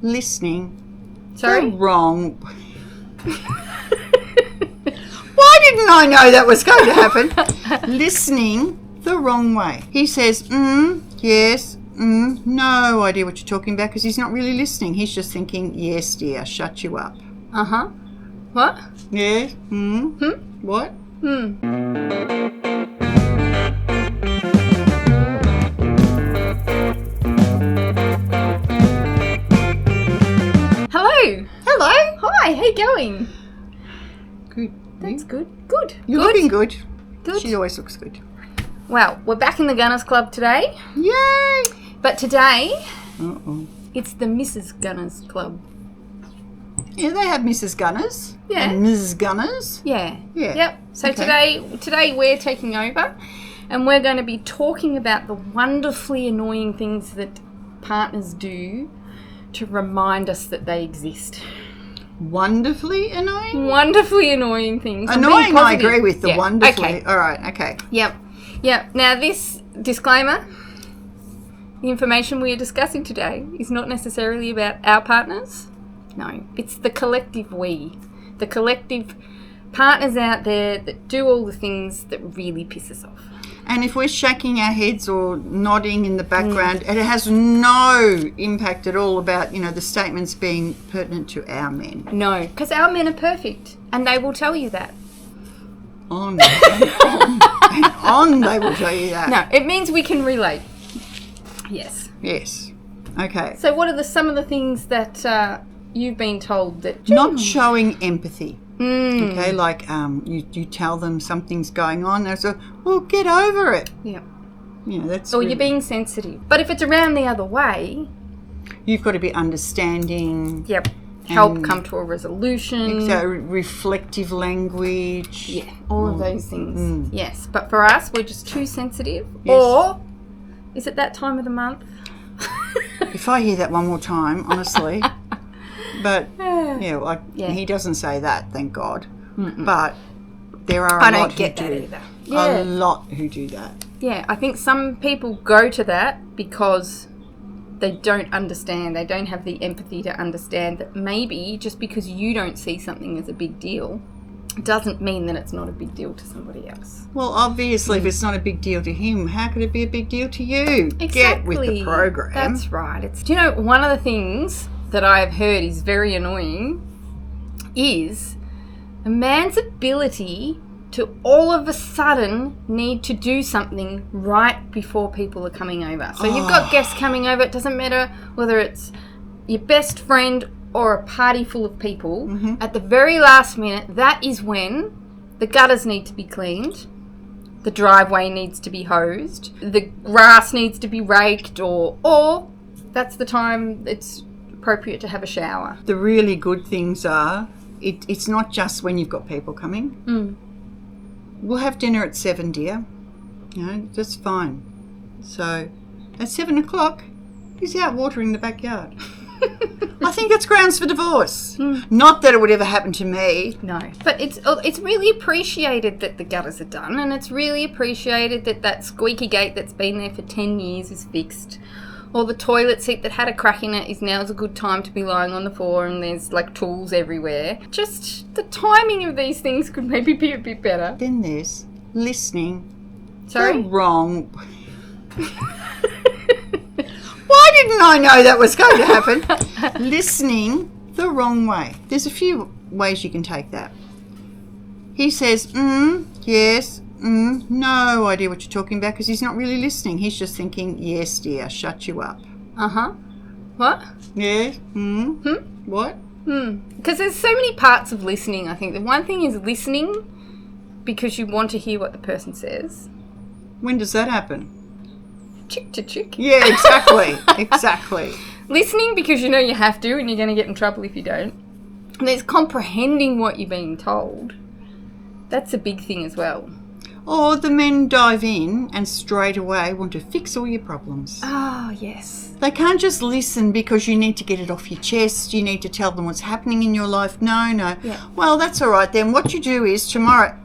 listening. Sorry? The wrong... Why didn't I know that was going to happen? Listening the wrong way. He says, yes, no idea what you're talking about because he's not really listening. He's just thinking, yes, dear, shut you up. Uh-huh. What? Yeah, what? Hello. Hello. Hi, how you going? Good. That's good. Good. You're good. looking good. Good. She always looks good. Well, we're back in the Gunners Club today. Yay! But today, Uh-oh. it's the Mrs. Gunners Club. Yeah, they have Mrs. Gunners. Yeah. And Ms. Gunners. Yeah. Yeah. Yep. So today we're taking over and we're going to be talking about the wonderfully annoying things that partners do to remind us that they exist. Wonderfully annoying? Wonderfully annoying things. I'm being Annoying, I positive. agree with the Yeah. wonderfully. Okay. All right, okay. Yep. Now this disclaimer, the information we are discussing today is not necessarily about our partners. No, it's the collective we. The collective partners out there that do all the things that really piss us off. And if we're shaking our heads or nodding in the background, it has no impact at all about, the statements being pertinent to our men. No, because our men are perfect and they will tell you that. On and on they will tell you that. No, it means we can relate. Yes. Yes. Okay. So what are some of the things that you've been told that... Not showing empathy. Mm. Okay, like you tell them something's going on, they say, well, get over it. Yeah. That's... Or you're being sensitive. But if it's around the other way... You've got to be understanding. Yep. Help come to a resolution. Reflective language. Yeah, all of those things. Mm. Yes, but for us, we're just too sensitive. Yes. Or is it that time of the month? If I hear that one more time, honestly... But, he doesn't say that, thank God. Mm-mm. But there are a lot who do. Yeah. A lot who do that. Yeah, I think some people go to that because they don't understand. They don't have the empathy to understand that maybe just because you don't see something as a big deal doesn't mean that it's not a big deal to somebody else. Well, obviously, if it's not a big deal to him, how could it be a big deal to you? Exactly. Get with the program. That's right. Do you know, one of the things that I've heard is very annoying is a man's ability to all of a sudden need to do something right before people are coming over. So you've got guests coming over. It doesn't matter whether it's your best friend or a party full of people. Mm-hmm. At the very last minute, that is when the gutters need to be cleaned, the driveway needs to be hosed, the grass needs to be raked, or that's the time it's appropriate to have a shower. The really good things are, it's not just when you've got people coming. Mm. We'll have dinner at 7, dear. That's fine. So, at 7 o'clock, he's out watering the backyard. I think that's grounds for divorce. Mm. Not that it would ever happen to me. No. But it's really appreciated that the gutters are done, and it's really appreciated that squeaky gate that's been there for 10 years is fixed. Or the toilet seat that had a crack in it now's a good time to be lying on the floor and there's tools everywhere. Just the timing of these things could maybe be a bit better. Then there's listening. Sorry? The wrong... Why didn't I know that was going to happen? Listening the wrong way. There's a few ways you can take that. He says, yes, no idea what you're talking about because he's not really listening. He's just thinking, yes, dear, shut you up. Uh-huh. What? Yeah. What? Because there's so many parts of listening, I think. The one thing is listening because you want to hear what the person says. When does that happen? Chick to chick. Yeah, exactly. Exactly. Listening because you know you have to and you're going to get in trouble if you don't. And there's comprehending what you're being told. That's a big thing as well. Or the men dive in and straight away want to fix all your problems. Oh, yes. They can't just listen because you need to get it off your chest. You need to tell them what's happening in your life. No. Yeah. Well, that's all right then. What you do is tomorrow...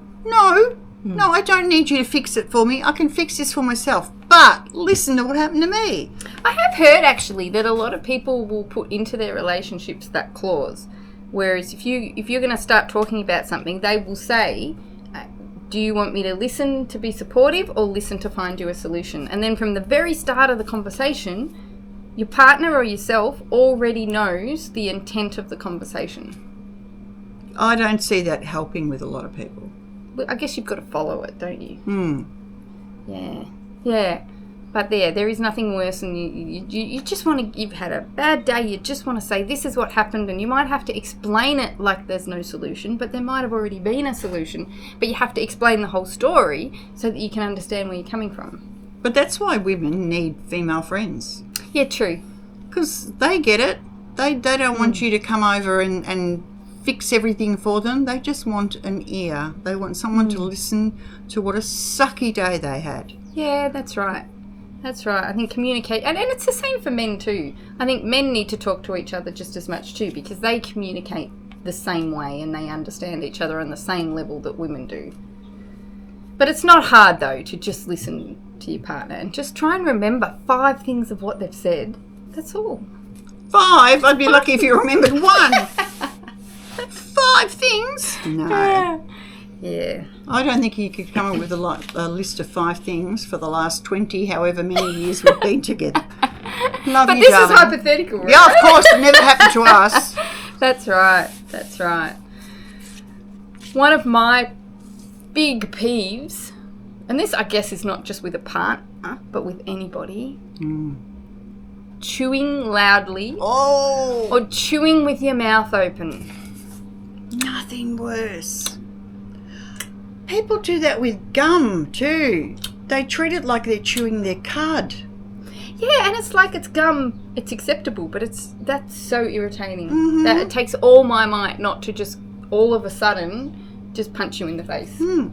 No, I don't need you to fix it for me. I can fix this for myself. But listen to what happened to me. I have heard actually that a lot of people will put into their relationships that clause. Whereas if you're going to start talking about something, they will say, do you want me to listen to be supportive or listen to find you a solution? And then from the very start of the conversation, your partner or yourself already knows the intent of the conversation. I don't see that helping with a lot of people. Well, I guess you've got to follow it, don't you? Yeah. Yeah. But there is nothing worse than you just want to, you've had a bad day, you just want to say this is what happened, and you might have to explain it like there's no solution, but there might have already been a solution, but you have to explain the whole story so that you can understand where you're coming from. But that's why women need female friends. Yeah, true. Because they get it. They don't want you to come over and fix everything for them. They just want an ear. They want someone to listen to what a sucky day they had. Yeah, that's right. That's right. I think communicate, and it's the same for men too. I think men need to talk to each other just as much too, because they communicate the same way and they understand each other on the same level that women do. But it's not hard though to just listen to your partner and just try and remember 5 things of what they've said. That's all. 5? I'd be lucky if you remembered 1. 5 things? No. Yeah. I don't think you could come up with a list of 5 things for the last 20, however many years we've been together. Love but you, this darling. is hypothetical, right? Yeah, of course. It never happened to us. That's right. That's right. One of my big peeves, and this I guess is not just with a partner, but with anybody, chewing loudly or chewing with your mouth open. Nothing worse. People do that with gum too. They treat it like they're chewing their cud. Yeah, and it's like it's gum. It's acceptable, but that's so irritating. That it takes all my might not to just all of a sudden just punch you in the face. Yeah.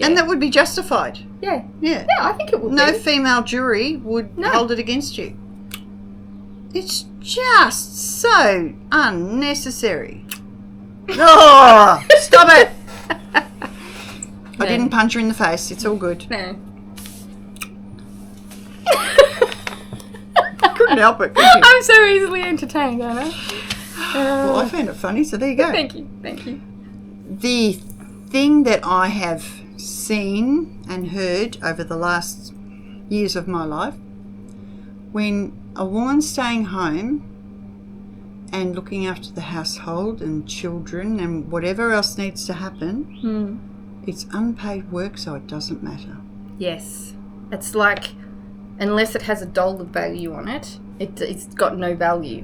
And that would be justified. Yeah. Yeah. Yeah, I think it would No be. female jury would hold it against you. It's just so unnecessary. Oh, stop it. I didn't punch her in the face. It's all good. No. Couldn't help it, could you? I'm so easily entertained, Anna. Well, I found it funny, so there you go. Thank you. Thank you. The thing that I have seen and heard over the last years of my life, when a woman's staying home and looking after the household and children and whatever else needs to happen, it's unpaid work, so it doesn't matter. Yes. It's like, unless it has a dollar value on it, it's got no value.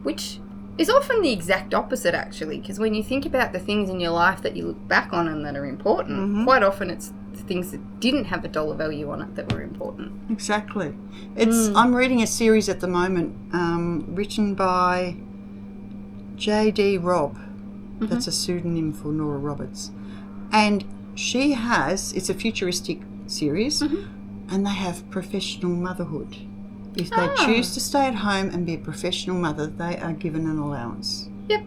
Which is often the exact opposite, actually, because when you think about the things in your life that you look back on and that are important, quite often it's the things that didn't have a dollar value on it that were important. Exactly. I'm reading a series at the moment written by J.D. Robb. That's a pseudonym for Nora Roberts. And she has, it's a futuristic series, and they have professional motherhood. If they choose to stay at home and be a professional mother, they are given an allowance. Yep.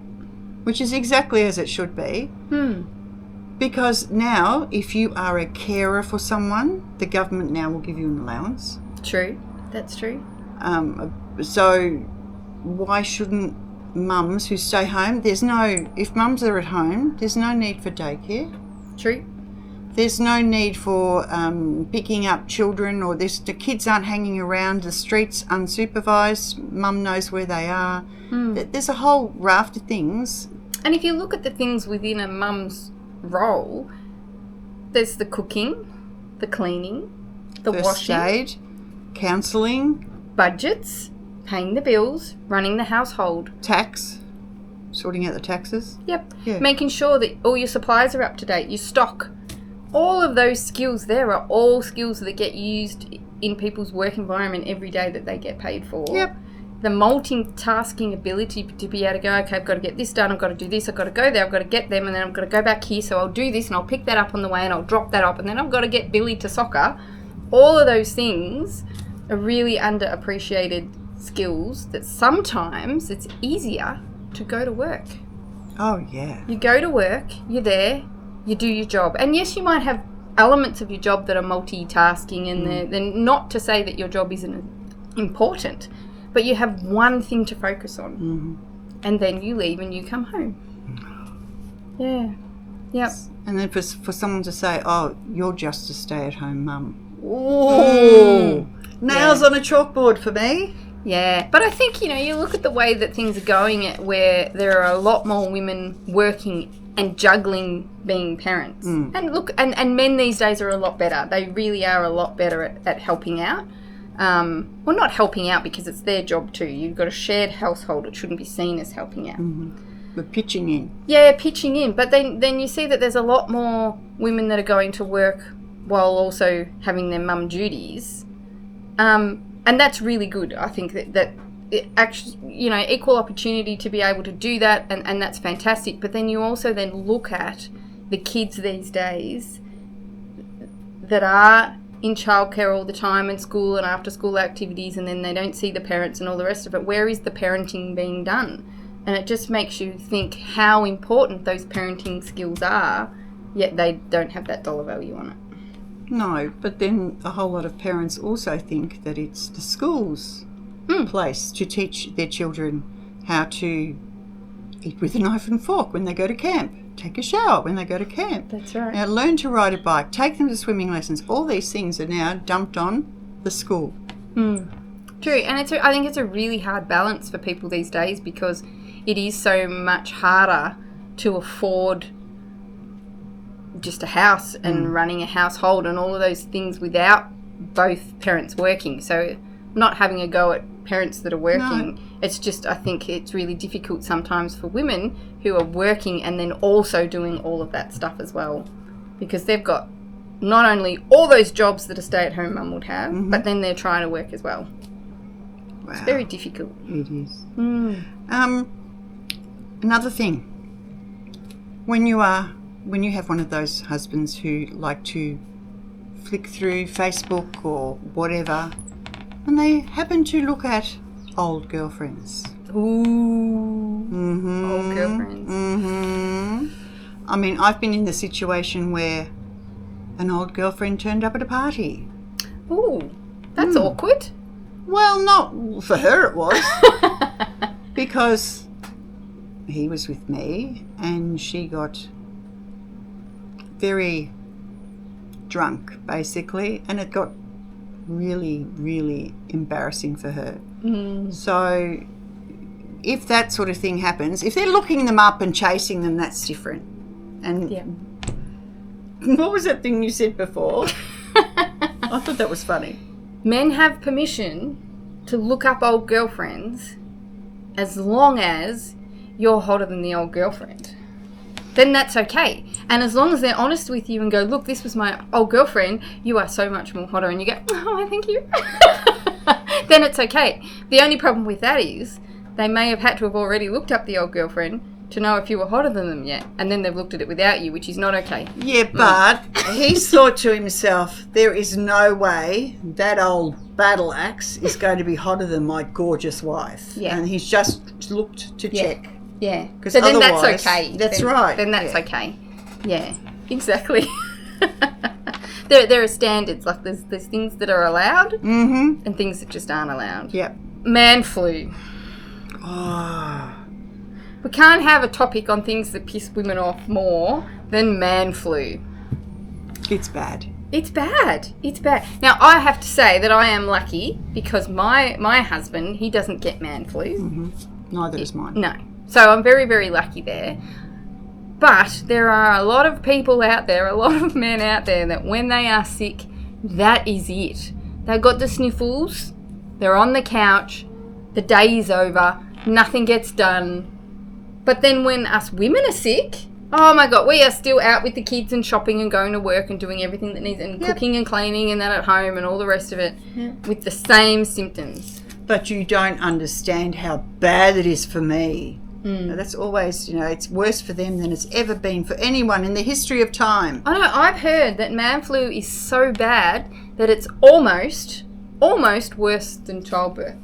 Which is exactly as it should be. Because now, if you are a carer for someone, the government now will give you an allowance. True. That's true. So why shouldn't mums who stay home, if mums are at home, there's no need for daycare. True. There's no need for picking up children, or the kids aren't hanging around the streets unsupervised. Mum knows where they are. There's a whole raft of things. And if you look at the things within a mum's role, there's the cooking, the cleaning, the First washing, aid, counselling, budgets, paying the bills, running the household. tax, sorting out the taxes. Yep. Yeah. Making sure that all your supplies are up to date, your stock. All of those skills there are all skills that get used in people's work environment every day that they get paid for. Yep. The multitasking ability to be able to go, okay, I've got to get this done, I've got to do this, I've got to go there, I've got to get them, and then I've got to go back here, so I'll do this and I'll pick that up on the way and I'll drop that up, and then I've got to get Billy to soccer. All of those things are really underappreciated skills that sometimes it's easier to go to work. Oh, yeah. You go to work, you're there, you do your job. And yes, you might have elements of your job that are multitasking, and they're not to say that your job isn't important, but you have one thing to focus on, and then you leave and you come home. Yeah. Yep. And then for someone to say, "Oh, you're just a stay-at-home mum." Ooh, nails on a chalkboard for me. Yeah, but I think, you look at the way that things are going, where there are a lot more women working and juggling being parents. And look, and men these days are a lot better. They really are a lot better at helping out. Well, not helping out because it's their job too. You've got a shared household. It shouldn't be seen as helping out. But pitching in. Yeah, pitching in. But then you see that there's a lot more women that are going to work while also having their mum duties. And that's really good. I think that it actually, equal opportunity to be able to do that, and that's fantastic. But then you also then look at the kids these days that are in childcare all the time, and school and after school activities, and then they don't see the parents and all the rest of it. Where is the parenting being done? And it just makes you think how important those parenting skills are, yet they don't have that dollar value on it. No, but then a whole lot of parents also think that it's the school's place to teach their children how to eat with a knife and fork when they go to camp, take a shower when they go to camp. That's right. Now, learn to ride a bike, take them to swimming lessons. All these things are now dumped on the school. True, and I think it's a really hard balance for people these days, because it is so much harder to afford just a house and running a household and all of those things without both parents working. So not having a go at parents that are working, it's just, I think it's really difficult sometimes for women who are working and then also doing all of that stuff as well, because they've got not only all those jobs that a stay-at-home mum would have, but then they're trying to work as well. Wow. It's very difficult. It is. Another thing, when you have one of those husbands who like to flick through Facebook or whatever, and they happen to look at old girlfriends. Ooh. Old girlfriends. I mean, I've been in the situation where an old girlfriend turned up at a party. Ooh, that's awkward. Well, not for her it was. Because he was with me and she got very drunk, basically, and it got really, really embarrassing for her. So if that sort of thing happens, if they're looking them up and chasing them, that's different. And what was that thing you said before? I thought that was funny. Men have permission to look up old girlfriends as long as you're hotter than the old girlfriend. Then that's okay. And as long as they're honest with you and go, look, this was my old girlfriend, you are so much more hotter, and you go, oh, thank you, then it's okay. The only problem with that is they may have had to have already looked up the old girlfriend to know if you were hotter than them yet, and then they've looked at it without you, which is not okay. Yeah, but he's thought to himself, there is no way that old battle axe is going to be hotter than my gorgeous wife. Yeah. And he's just looked to check. Yeah. So then that's okay. That's right. Then that's okay. Yeah, exactly. There are standards. Like there's things that are allowed and things that just aren't allowed. Yep. Man flu. Oh. We can't have a topic on things that piss women off more than man flu. It's bad. It's bad. It's bad. Now, I have to say that I am lucky because my husband, he doesn't get man flu. Neither does mine. No. So I'm very, very lucky there. But there are a lot of people out there, a lot of men out there that when they are sick, that is it. They've got the sniffles, they're on the couch, the day is over, nothing gets done. But then when us women are sick, oh my God, we are still out with the kids and shopping and going to work and doing everything that needs, and cooking and cleaning and that at home and all the rest of it with the same symptoms. But you don't understand how bad it is for me. That's always, it's worse for them than it's ever been for anyone in the history of time. I know, I've heard that man flu is so bad that it's almost worse than childbirth.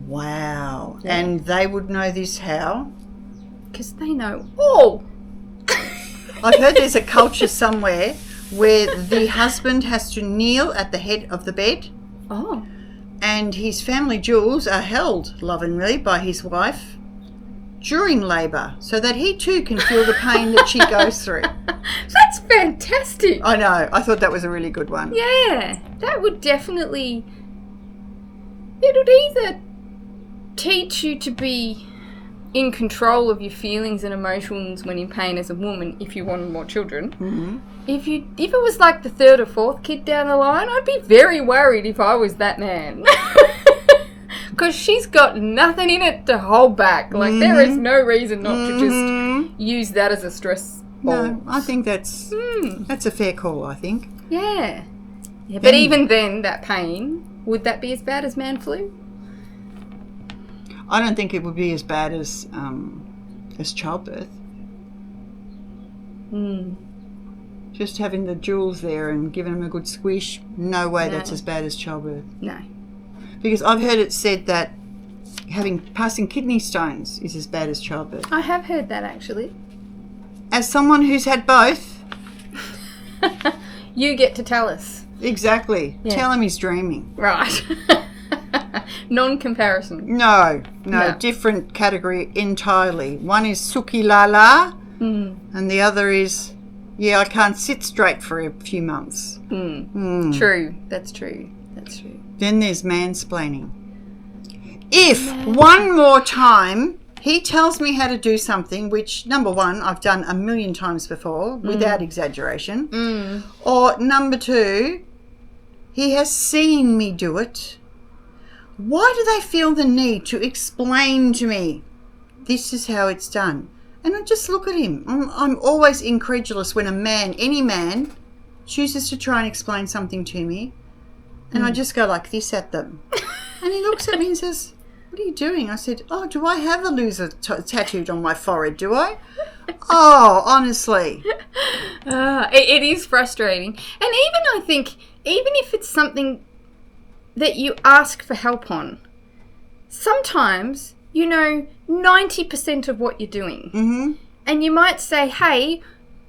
Wow. Yeah. And they would know this how? Because they know all. I've heard there's a culture somewhere where the husband has to kneel at the head of the bed. Oh. And his family jewels are held lovingly by his wife during labour so that he too can feel the pain that she goes through. That's fantastic. I know. I thought that was a really good one. Yeah. That would definitely... It would either teach you to be in control of your feelings and emotions when in pain as a woman if you wanted more children. Mm-hmm. If it was like the third or fourth kid down the line, I'd be very worried if I was that man. Because she's got nothing in it to hold back. Like, there is no reason not to just use that as a stress ball. No, I think that's a fair call, I think. Yeah. But even then, that pain, would that be as bad as man flu? I don't think it would be as bad as childbirth. Just having the jewels there and giving them a good squish, no way that's as bad as childbirth. No. Because I've heard it said that passing kidney stones is as bad as childbirth. I have heard that, actually. As someone who's had both... You get to tell us. Exactly. Yeah. Tell him he's dreaming. Right. Non-comparison. No, different category entirely. One is Suki Lala, and the other is, I can't sit straight for a few months. True. That's true. Then there's mansplaining. If one more time he tells me how to do something, which, number one, I've done a million times before, without exaggeration, or number two, he has seen me do it, why do they feel the need to explain to me, this is how it's done? And I just look at him. I'm always incredulous when any man, chooses to try and explain something to me, and I just go like this at them. And he looks at me and says, what are you doing? I said, do I have a loser tattooed on my forehead, do I? Oh, honestly. It is frustrating. And even, I think, even if it's something that you ask for help on, sometimes you know 90% of what you're doing. Mm-hmm. And you might say, hey,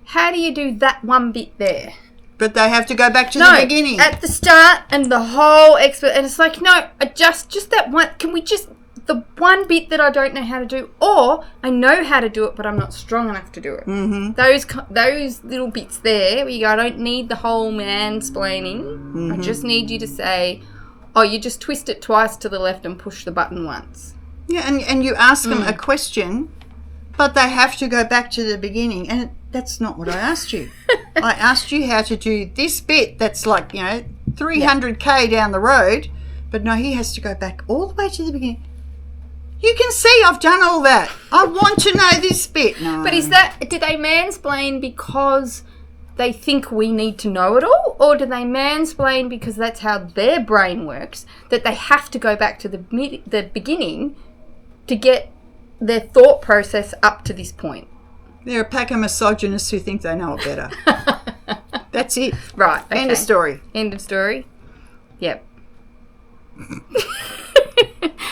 how do you do that one bit there? But they have to go back to the beginning. At the start and the whole and it's like, no, just that one. Can we just, the one bit that I don't know how to do, or I know how to do it, but I'm not strong enough to do it. Mm-hmm. Those little bits there where you go, I don't need the whole mansplaining. Mm-hmm. I just need you to say, you just twist it twice to the left and push the button once. Yeah, and you ask them a question, but they have to go back to the beginning, and that's not what I asked you. I asked you how to do this bit that's like, 300k down the road, but no, he has to go back all the way to the beginning. You can see I've done all that. I want to know this bit. No. But do they mansplain because they think we need to know it all, or do they mansplain because that's how their brain works, that they have to go back to the beginning to get their thought process up to this point? They're a pack of misogynists who think they know it better. That's it. Right. Okay. End of story. End of story. Yep.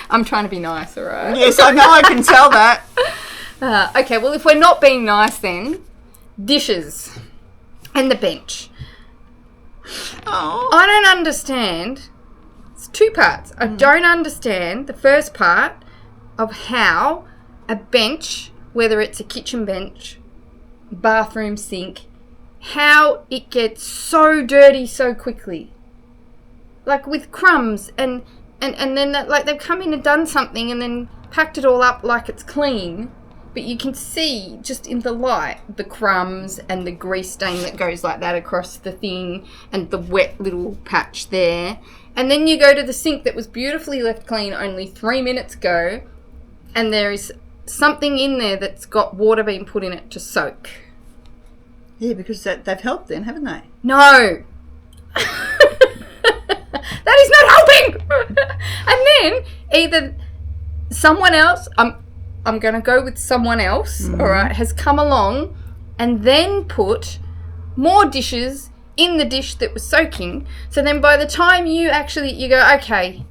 I'm trying to be nice, all right? Yes, I know. I can tell that. Okay, well, if we're not being nice then, dishes and the bench. Oh. I don't understand. It's two parts. I don't understand the first part of how a bench, whether it's a kitchen bench, bathroom sink, how it gets so dirty so quickly. Like with crumbs and then like they've come in and done something and then packed it all up like it's clean, but you can see just in the light the crumbs and the grease stain that goes like that across the thing and the wet little patch there. And then you go to the sink that was beautifully left clean only 3 minutes ago, and there is something in there that's got water being put in it to soak. Yeah, because they've helped then, haven't they? No. That is not helping. And then either someone else, I'm going to go with someone else, all right, has come along and then put more dishes in the dish that was soaking. So then by the time you go, okay,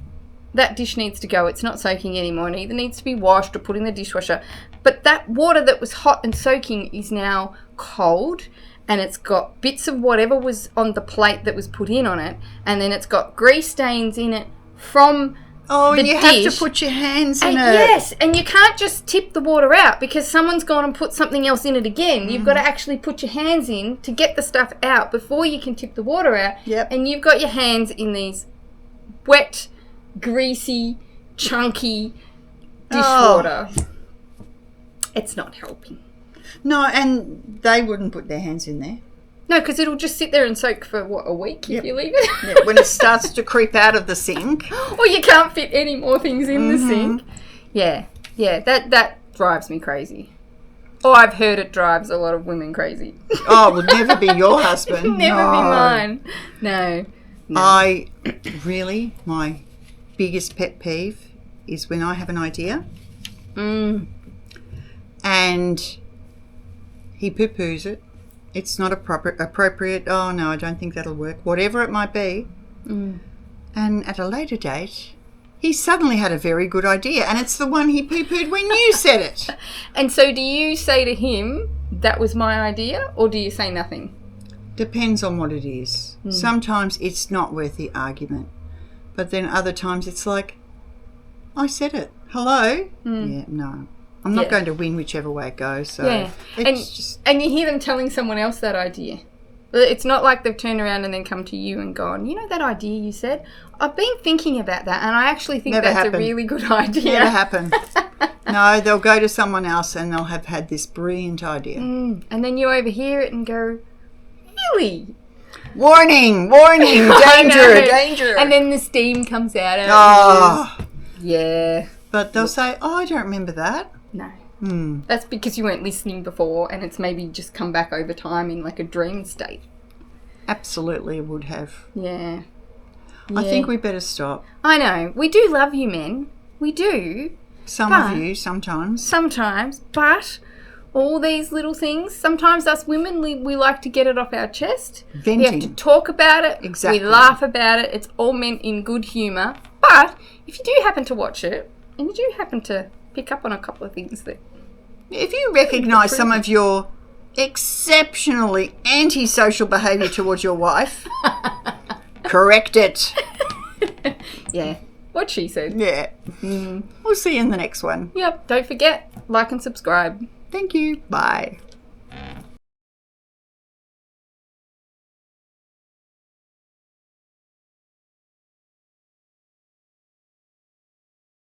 that dish needs to go. It's not soaking anymore. It either needs to be washed or put in the dishwasher. But that water that was hot and soaking is now cold, and it's got bits of whatever was on the plate that was put in on it, and then it's got grease stains in it from Oh, the and you dish. have to put your hands in And it. yes, and you can't just tip the water out because someone's gone and put something else in it again. You've got to actually put your hands in to get the stuff out before you can tip the water out. Yep. And you've got your hands in these wet, greasy, chunky dishwater. It's not helping. No, and they wouldn't put their hands in there. No, because it'll just sit there and soak for, a week if you leave it? Yeah, when it starts to creep out of the sink. Or you can't fit any more things in the sink. Yeah, that drives me crazy. Or I've heard it drives a lot of women crazy. Oh, it would never be your husband. Never be mine. No. My biggest pet peeve is when I have an idea and he poo-poos it. It's not appropriate. Oh, no, I don't think that'll work. Whatever it might be. And at a later date, he suddenly had a very good idea, and it's the one he poo-pooed when you said it. And so do you say to him, that was my idea, or do you say nothing? Depends on what it is. Sometimes it's not worth the argument. But then other times it's like, I said it. Hello? Yeah, no. I'm not going to win whichever way it goes. So and you hear them telling someone else that idea. It's not like they've turned around and then come to you and gone, you know that idea you said? I've been thinking about that and I actually think that's a really good idea. Never happened. No, they'll go to someone else and they'll have had this brilliant idea. And then you overhear it and go, really? Warning, danger. And then the steam comes out. Yeah. But they'll say, I don't remember that. No. That's because you weren't listening before and it's maybe just come back over time in like a dream state. Absolutely, it would have. Yeah. I think we better stop. I know. We do love you men. We do. Some of you, sometimes. Sometimes. But all these little things, sometimes us women, we like to get it off our chest. Venting. We have to talk about it. Exactly. We laugh about it. It's all meant in good humour. But if you do happen to watch it and you do happen to pick up on a couple of things that... If you recognise some of your exceptionally antisocial behaviour towards your wife, correct it. Yeah, what she said. Yeah. We'll see you in the next one. Yep, don't forget, like and subscribe. Thank you. Bye.